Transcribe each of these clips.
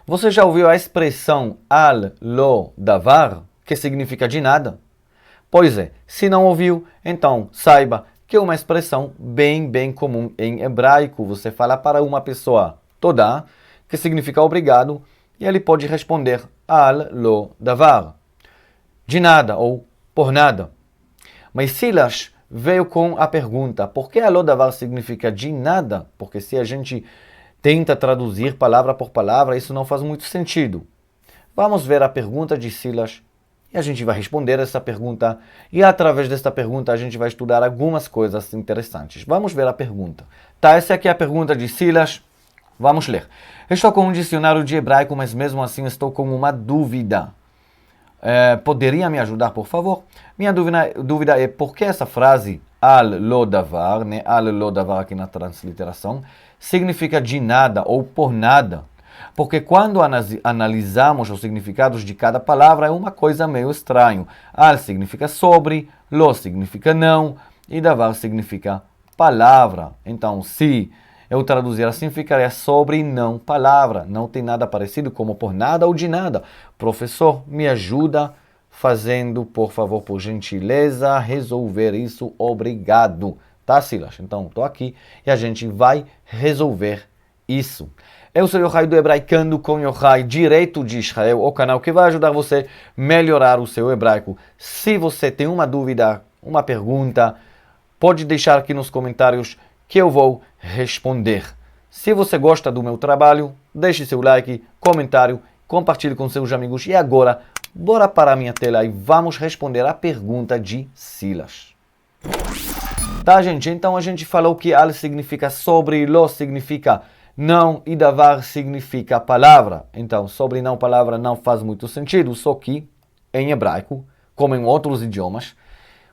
Você já ouviu a expressão al lo davar, que significa de nada? Pois é, se não ouviu, então saiba que é uma expressão bem comum em hebraico. Você fala para uma pessoa toda, que significa obrigado, e ele pode responder al lo davar, de nada ou por nada. Mas Silas veio com a pergunta, por que al lo davar significa de nada? Porque se a gente tenta traduzir palavra por palavra, isso não faz muito sentido. Vamos ver a pergunta de Silas e a gente vai responder essa pergunta. E através desta pergunta a gente vai estudar algumas coisas interessantes. Vamos ver a pergunta. Tá, essa aqui é a pergunta de Silas. Vamos ler. Estou com um dicionário de hebraico, mas mesmo assim estou com uma dúvida. Poderia me ajudar, por favor? Minha dúvida é por que essa frase al lo davar, né? Al lo davar aqui na transliteração, significa de nada ou por nada. Porque quando analisamos os significados de cada palavra é uma coisa meio estranha. Al significa sobre, lo significa não e davar significa palavra. Então, se eu traduzir assim, ficaria sobre e não palavra. Não tem nada parecido como por nada ou de nada. Professor, me ajuda fazendo, por favor, por gentileza, resolver isso. Obrigado. Tá, Silas? Então, estou aqui e a gente vai resolver isso. Eu sou Yochai do Hebraicando com Yochai, direto de Israel, o canal que vai ajudar você a melhorar o seu hebraico. Se você tem uma dúvida, uma pergunta, pode deixar aqui nos comentários que eu vou responder. Se você gosta do meu trabalho, deixe seu like, comentário, compartilhe com seus amigos. E agora, bora para a minha tela e vamos responder a pergunta de Silas. Tá, gente? Então a gente falou que al significa sobre, lo significa não e davar significa palavra. Então, sobre e não palavra não faz muito sentido, só que em hebraico, como em outros idiomas,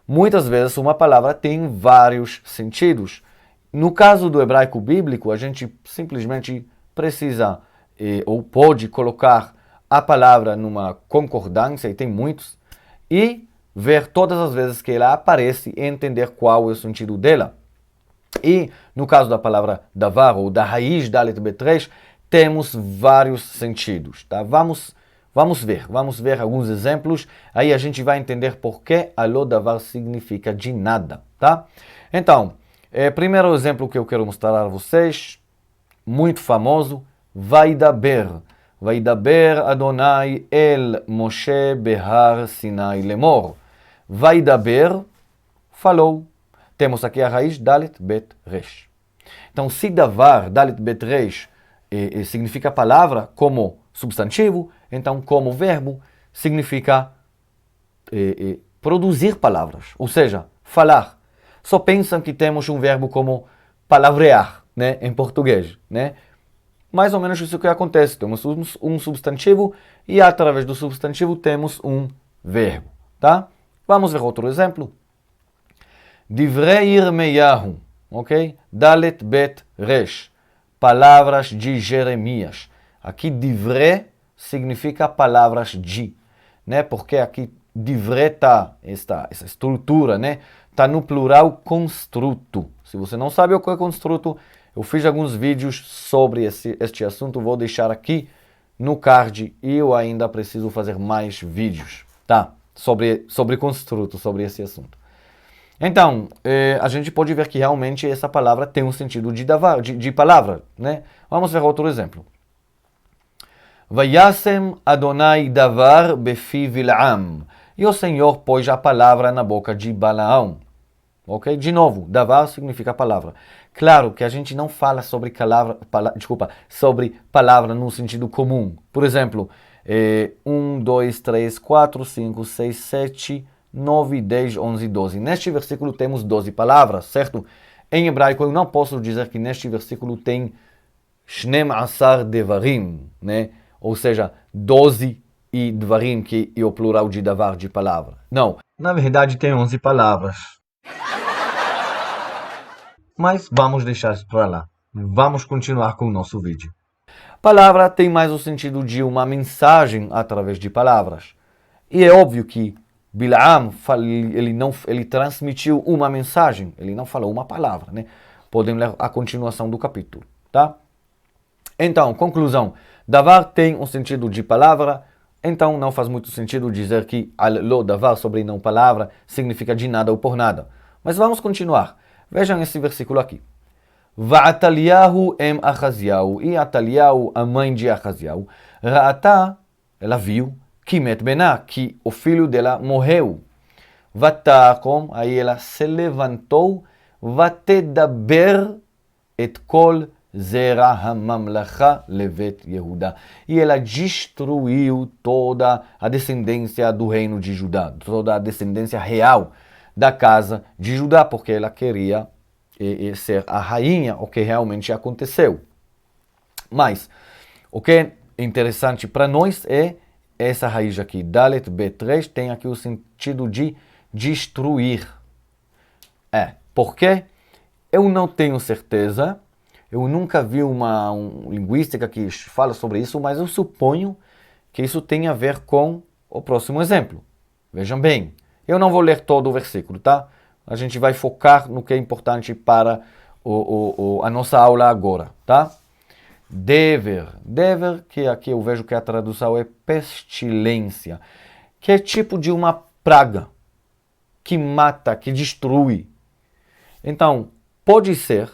muitas vezes uma palavra tem vários sentidos. No caso do hebraico bíblico, a gente simplesmente precisa ou pode colocar a palavra numa concordância, e tem muitos, e ver todas as vezes que ela aparece e entender qual é o sentido dela. E no caso da palavra davar ou da raiz dalet bet-resh, temos vários sentidos. Tá? Vamos ver alguns exemplos, aí a gente vai entender por que al lo davar significa de nada. Tá? Então, primeiro exemplo que eu quero mostrar a vocês, muito famoso, Vaidaber. Vaidaber Adonai el Moshe behar Sinai lemor. Vaidaber, falou. Temos aqui a raiz dalet bet resh. Então, se davar, dalet bet resh, significa palavra como substantivo, então como verbo significa produzir palavras, ou seja, falar. Só pensam que temos um verbo como palavrear, né, em português, né? Mais ou menos isso que acontece. Temos um substantivo e através do substantivo temos um verbo, tá? Vamos ver outro exemplo. Divrei Yirmeyahu, ok? Dalet bet resh, palavras de Jeremias. Aqui divrei significa palavras de, né? Porque aqui divrei está essa estrutura, né? Está no plural construto. Se você não sabe o que é construto, eu fiz alguns vídeos sobre este assunto, vou deixar aqui no card e eu ainda preciso fazer mais vídeos, tá? Sobre construto, sobre esse assunto. Então, a gente pode ver que realmente essa palavra tem um sentido de palavra, né? Vamos ver outro exemplo. Vayasem Adonai davar befi Bilam. E o Senhor pôs a palavra na boca de Balaão. Ok? De novo, davar significa palavra. Claro que a gente não fala sobre sobre palavra no sentido comum. Por exemplo, 1, 2, 3, 4, 5, 6, 7, 9, 10, 11, 12. Neste versículo temos 12 palavras, certo? Em hebraico eu não posso dizer que neste versículo tem Shnem Asar Devarim, né? Ou seja, 12 e Dvarim, que é o plural de davar, de palavra. Não, na verdade tem 11 palavras. Mas vamos deixar isso para lá. Vamos continuar com o nosso vídeo. Palavra tem mais o sentido de uma mensagem através de palavras. E é óbvio que Bilaam, ele transmitiu uma mensagem, ele não falou uma palavra, né? Podem ler a continuação do capítulo, tá? Então, conclusão. Davar tem um sentido de palavra, então não faz muito sentido dizer que al-lo davar, sobre não palavra, significa de nada ou por nada. Mas vamos continuar. Vejam esse versículo aqui. Va'ataliyahu em Achaziyahu. E Ataliyahu, a mãe de Achaziyahu, ra'ata, ela viu, kimet bená, que o filho dela morreu. Vatakom, aí ela se levantou, vatedaber et kol zera hamamlacha levet Yehuda. E ela destruiu toda a descendência do reino de Judá, toda a descendência real da casa de Judá, porque ela queria ser a rainha, o que realmente aconteceu. Mas o que é interessante para nós é essa raiz aqui, Dalet B3, tem aqui o sentido de destruir. Porque eu não tenho certeza, eu nunca vi uma linguística que fala sobre isso, mas eu suponho que isso tem a ver com o próximo exemplo. Vejam bem, eu não vou ler todo o versículo, tá? A gente vai focar no que é importante para a nossa aula agora, tá? Dever, que aqui eu vejo que a tradução é pestilência, que é tipo de uma praga que mata, que destrui. Então, pode ser,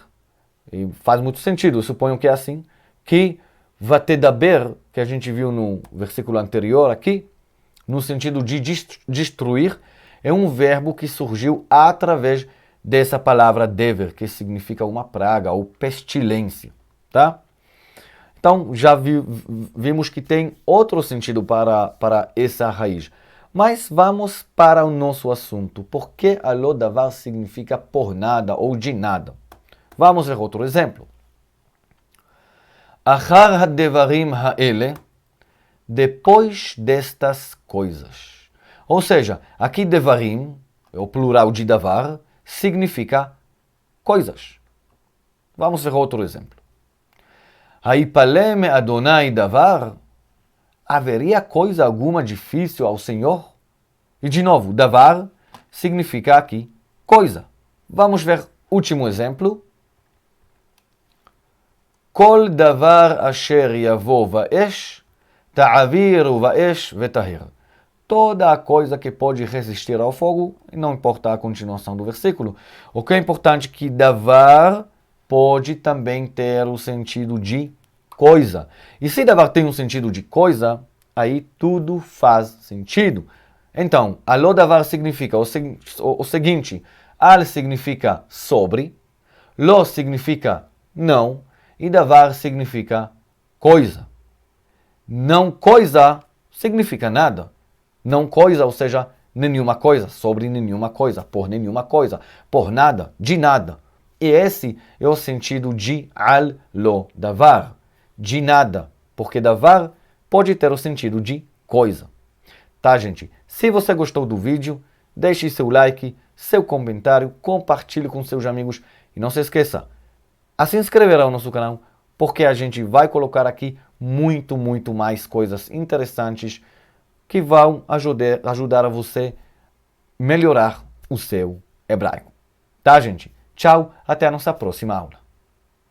e faz muito sentido, eu suponho que é assim, que vatedaber, que a gente viu no versículo anterior aqui, no sentido de destruir, é um verbo que surgiu através dessa palavra dever, que significa uma praga ou pestilência, tá? Então, já vimos que tem outro sentido para essa raiz. Mas vamos para o nosso assunto. Por que al-lo davar significa por nada ou de nada? Vamos ver outro exemplo. Achar hadevarim ha'ele, depois destas coisas. Ou seja, aqui devarim, o plural de davar, significa coisas. Vamos ver outro exemplo. Haipalé me Adonai davar, haveria coisa alguma difícil ao Senhor? E de novo, davar significa aqui coisa. Vamos ver o último exemplo. Kol davar asher yavo va'esh, ta'aviru va'esh vetahir. Toda a coisa que pode resistir ao fogo, não importa a continuação do versículo. O que é importante é que davar pode também ter o sentido de coisa. E se davar tem um sentido de coisa, aí tudo faz sentido. Então, al-lo davar significa o seguinte, al significa sobre, lo significa não, e davar significa coisa. Não coisa significa nada. Não coisa, ou seja, nenhuma coisa, sobre nenhuma coisa, por nada, de nada. E esse é o sentido de al-lo davar, de nada, porque davar pode ter o sentido de coisa. Tá, gente? Se você gostou do vídeo, deixe seu like, seu comentário, compartilhe com seus amigos e não se esqueça a se inscrever ao nosso canal, porque a gente vai colocar aqui muito mais coisas interessantes que vão ajudar a você melhorar o seu hebraico. Tá, gente? Tchau, até a nossa próxima aula.